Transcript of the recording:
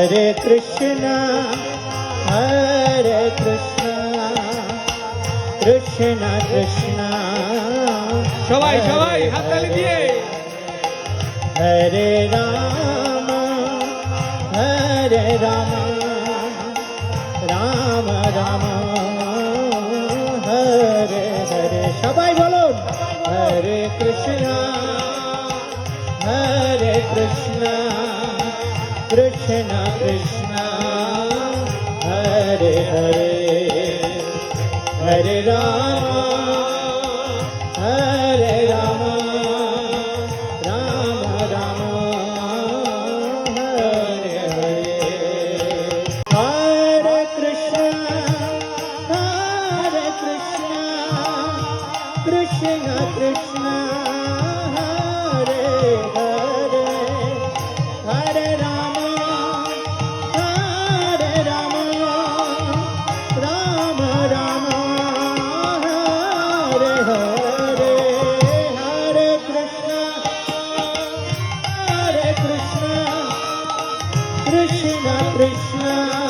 हरे कृष्णा कृष्णा कृष्णा সবাই সবাই হাততালি দিয়ে हरे राम राम राम हरे हरे সবাই বলুন हरे कृष्णा कृष्णा कृष्णा हरे हरे हरे राम राम राम हरे हरे हरे कृष्णा कृष्णा कृष्णा हरे हरे हरे राम राम राम हरे हरे हरे कृष्णा कृष्णा कृष्णा